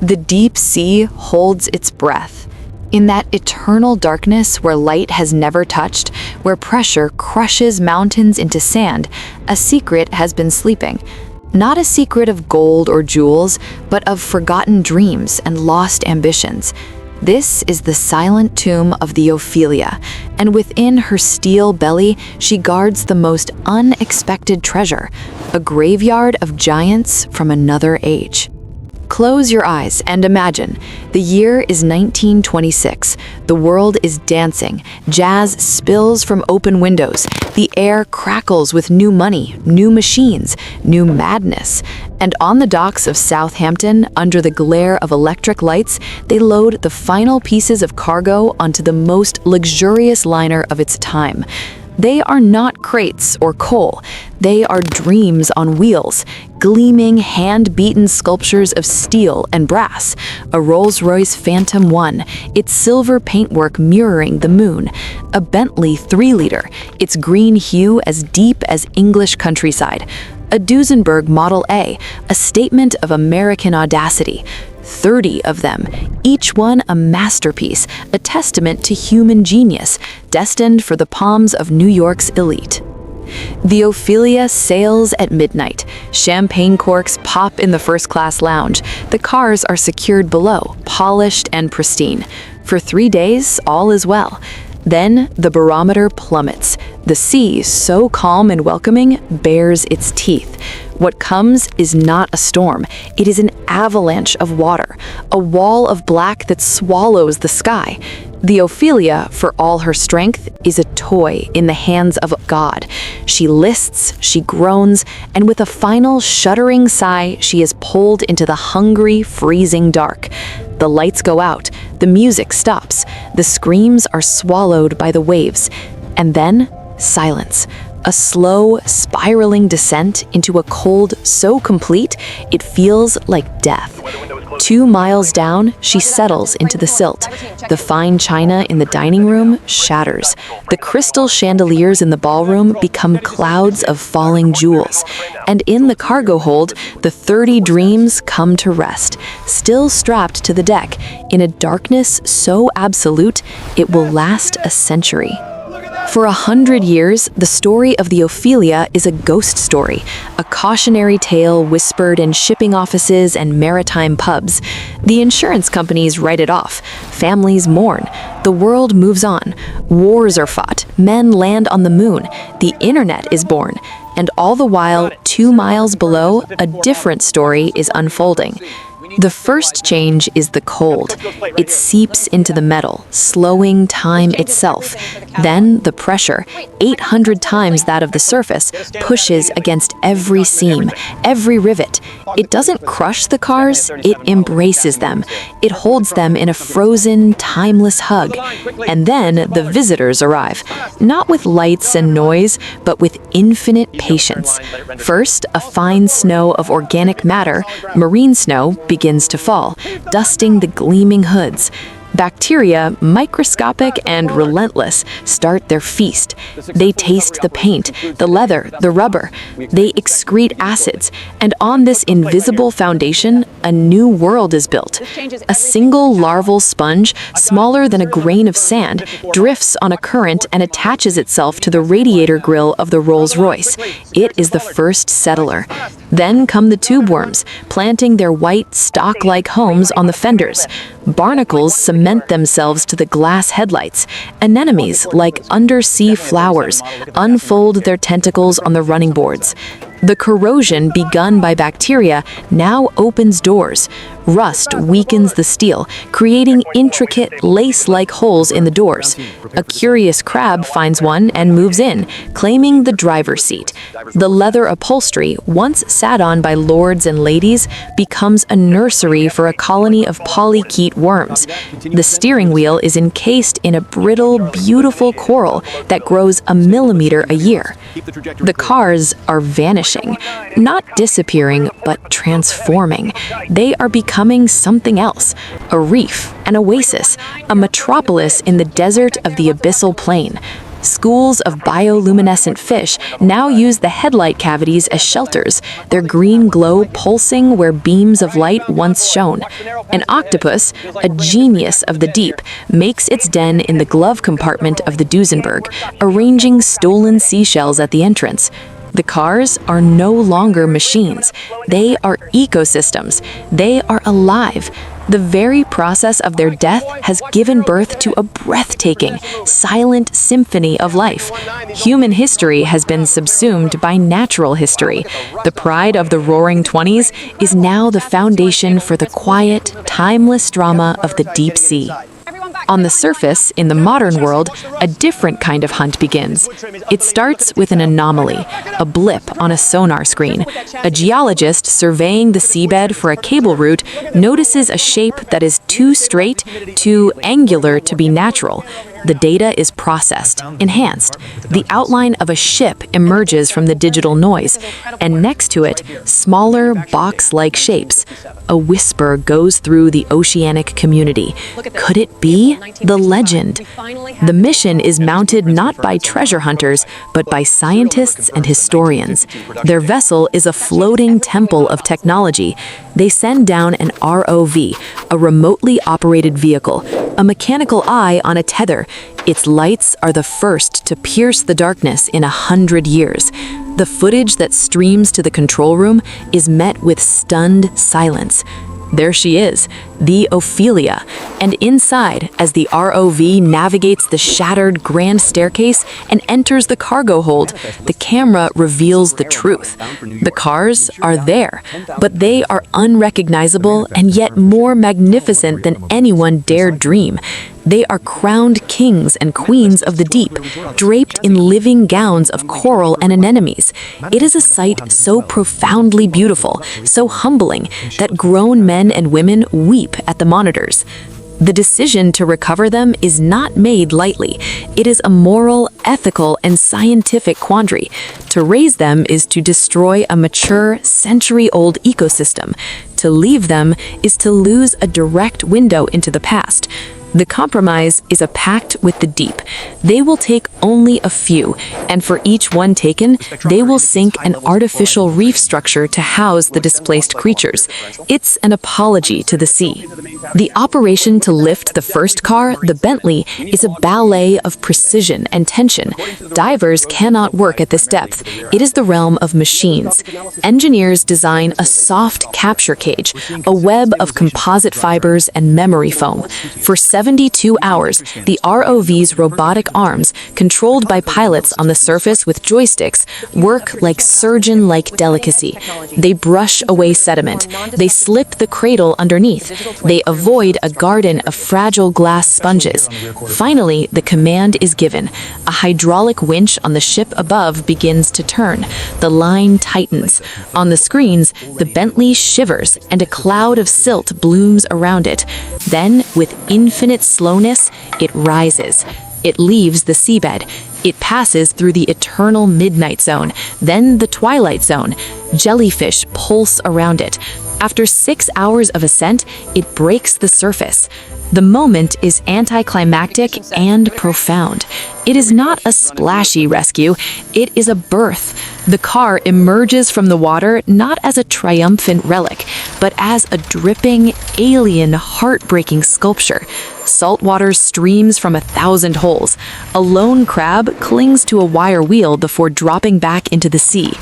The deep sea holds its breath. In that eternal darkness where light has never touched, where pressure crushes mountains into sand, a secret has been sleeping. Not a secret of gold or jewels, but of forgotten dreams and lost ambitions. This is the silent tomb of the Ophelia, and within her steel belly she guards the most unexpected treasure, a graveyard of giants from another age. Close your eyes and imagine. The year is 1926. The world is dancing. Jazz spills from open windows. The air crackles with new money, new machines, new madness. And on the docks of Southampton, under the glare of electric lights, they load the final pieces of cargo onto the most luxurious liner of its time. They are not crates or coal. They are dreams on wheels, gleaming, hand-beaten sculptures of steel and brass. A Rolls-Royce Phantom 1, its silver paintwork mirroring the moon. A Bentley 3-liter, its green hue as deep as English countryside. A Duesenberg Model A, a statement of American audacity. 30 of them, each one a masterpiece, a testament to human genius, destined for the palms of New York's elite. The Ophelia sails at midnight. Champagne corks pop in the first-class lounge. The cars are secured below, polished and pristine. For 3 days, all is well. Then the barometer plummets. The sea, so calm and welcoming, bares its teeth. What comes is not a storm. It is an avalanche of water, a wall of black that swallows the sky. The Ophelia, for all her strength, is a toy in the hands of God. She lists, she groans, and with a final shuddering sigh, she is pulled into the hungry, freezing dark. The lights go out, the music stops, the screams are swallowed by the waves, and then silence. A slow, spiraling descent into a cold so complete it feels like death. 2 miles down, she settles into the silt. The fine china in the dining room shatters. The crystal chandeliers in the ballroom become clouds of falling jewels. And in the cargo hold, the 30 dreams come to rest, still strapped to the deck, in a darkness so absolute it will last a century. For 100 years, the story of the Ophelia is a ghost story, a cautionary tale whispered in shipping offices and maritime pubs. The insurance companies write it off, families mourn, the world moves on, wars are fought, men land on the moon, the internet is born, and all the while, 2 miles below, a different story is unfolding. The first change is the cold. It seeps into the metal, slowing time itself. Then the pressure, 800 times that of the surface, pushes against every seam, every rivet. It doesn't crush the cars, it embraces them. It holds them in a frozen, timeless hug. And then the visitors arrive, not with lights and noise, but with infinite patience. First, a fine snow of organic matter, marine snow, begins to fall, dusting the gleaming hoods. Bacteria, microscopic and relentless, start their feast. They taste the paint, the leather, the rubber. They excrete acids, and on this invisible foundation, a new world is built. A single larval sponge, smaller than a grain of sand, drifts on a current and attaches itself to the radiator grille of the Rolls-Royce. It is the first settler. Then come the tube worms, planting their white, stalk-like homes on the fenders. Barnacles cement themselves to the glass headlights. Anemones, like undersea flowers, unfold their tentacles on the running boards. The corrosion begun by bacteria now opens doors. Rust weakens the steel, creating intricate lace-like holes in the doors. A curious crab finds one and moves in, claiming the driver's seat. The leather upholstery, once sat on by lords and ladies, becomes a nursery for a colony of polychaete worms. The steering wheel is encased in a brittle, beautiful coral that grows a millimeter a year. The cars are vanishing, not disappearing, but transforming. They are becoming something else, a reef, an oasis, a metropolis in the desert of the abyssal plain. Schools of bioluminescent fish now use the headlight cavities as shelters, their green glow pulsing where beams of light once shone. An octopus, a genius of the deep, makes its den in the glove compartment of the Duesenberg, arranging stolen seashells at the entrance. The cars are no longer machines. They are ecosystems. They are alive. The very process of their death has given birth to a breathtaking, silent symphony of life. Human history has been subsumed by natural history. The pride of the Roaring Twenties is now the foundation for the quiet, timeless drama of the deep sea. On the surface, in the modern world, a different kind of hunt begins. It starts with an anomaly, a blip on a sonar screen. A geologist surveying the seabed for a cable route notices a shape that is too straight, too angular to be natural. The data is processed, enhanced. The outline of a ship emerges from the digital noise, and next to it, smaller box-like shapes. A whisper goes through the oceanic community. Could it be the legend? The mission is mounted not by treasure hunters, but by scientists and historians. Their vessel is a floating temple of technology. They send down an ROV, a remotely operated vehicle, a mechanical eye on a tether. Its lights are the first to pierce the darkness in 100 years. The footage that streams to the control room is met with stunned silence. There she is, the Ophelia, and inside, as the ROV navigates the shattered grand staircase and enters the cargo hold, the camera reveals the truth. The cars are there, but they are unrecognizable and yet more magnificent than anyone dared dream. They are crowned kings and queens of the deep, draped in living gowns of coral and anemones. It is a sight so profoundly beautiful, so humbling, that grown men and women weep at the monitors. The decision to recover them is not made lightly. It is a moral, ethical, and scientific quandary. To raise them is to destroy a mature, century-old ecosystem. To leave them is to lose a direct window into the past. The compromise is a pact with the deep. They will take only a few, and for each one taken, they will sink an artificial reef structure to house the displaced creatures. It's an apology to the sea. The operation to lift the first car, the Bentley, is a ballet of precision and tension. Divers cannot work at this depth. It is the realm of machines. Engineers design a soft capture cage, a web of composite fibers and memory foam. For 72 hours, the ROV's robotic arms, controlled by pilots on the surface with joysticks, work like surgeon-like delicacy. They brush away sediment. They slip the cradle underneath. They avoid a garden of fragile glass sponges. Finally, the command is given. A hydraulic winch on the ship above begins to turn. The line tightens. On the screens, the Bentley shivers and a cloud of silt blooms around it. Then, with infinite slowness, it rises. It leaves the seabed. It passes through the eternal midnight zone, then the twilight zone. Jellyfish pulse around it. After 6 hours of ascent, it breaks the surface. The moment is anticlimactic and profound. It is not a splashy rescue, it is a birth. The car emerges from the water not as a triumphant relic, but as a dripping, alien, heartbreaking sculpture. Salt water streams from 1,000 holes. A lone crab clings to a wire wheel before dropping back into the sea.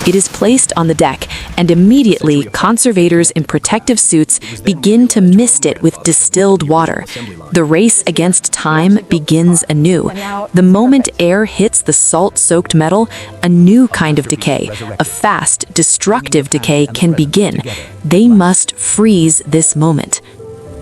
It is placed on the deck, and immediately conservators in protective suits begin to mist it with distilled water. The race against time begins anew. The moment air hits the salt-soaked metal, a new kind of decay, a fast, destructive decay, can begin. They must freeze this moment.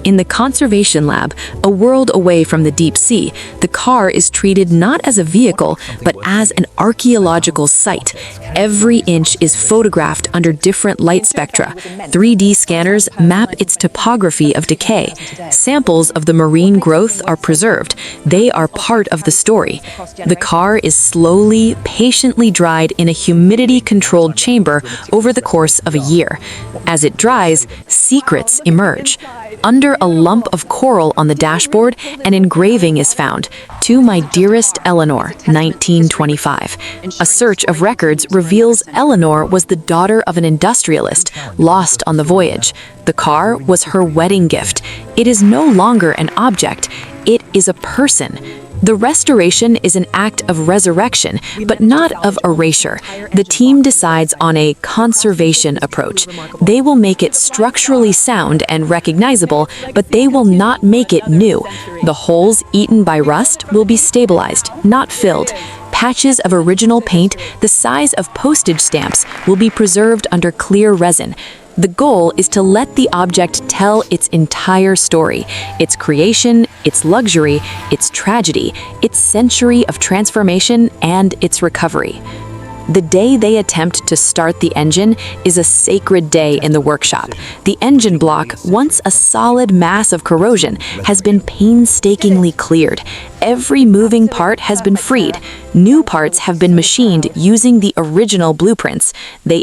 In the conservation lab, a world away from the deep sea, the car is treated not as a vehicle, but as an archaeological site. Every inch is photographed under different light spectra. 3D scanners map its topography of decay. Samples of the marine growth are preserved. They are part of the story. The car is slowly, patiently dried in a humidity-controlled chamber over the course of a year. As it dries, secrets emerge. Under discover a lump of coral on the dashboard, an engraving is found, "To my dearest Eleanor, 1925. A search of records reveals Eleanor was the daughter of an industrialist, lost on the voyage. The car was her wedding gift. It is no longer an object, it is a person." The restoration is an act of resurrection, but not of erasure. The team decides on a conservation approach. They will make it structurally sound and recognizable, but they will not make it new. The holes eaten by rust will be stabilized, not filled. Patches of original paint the size of postage stamps will be preserved under clear resin. The goal is to let the object tell its entire story, its creation, its luxury, its tragedy, its century of transformation, and its recovery. The day they attempt to start the engine is a sacred day in the workshop. The engine block, once a solid mass of corrosion, has been painstakingly cleared. Every moving part has been freed. New parts have been machined using the original blueprints. They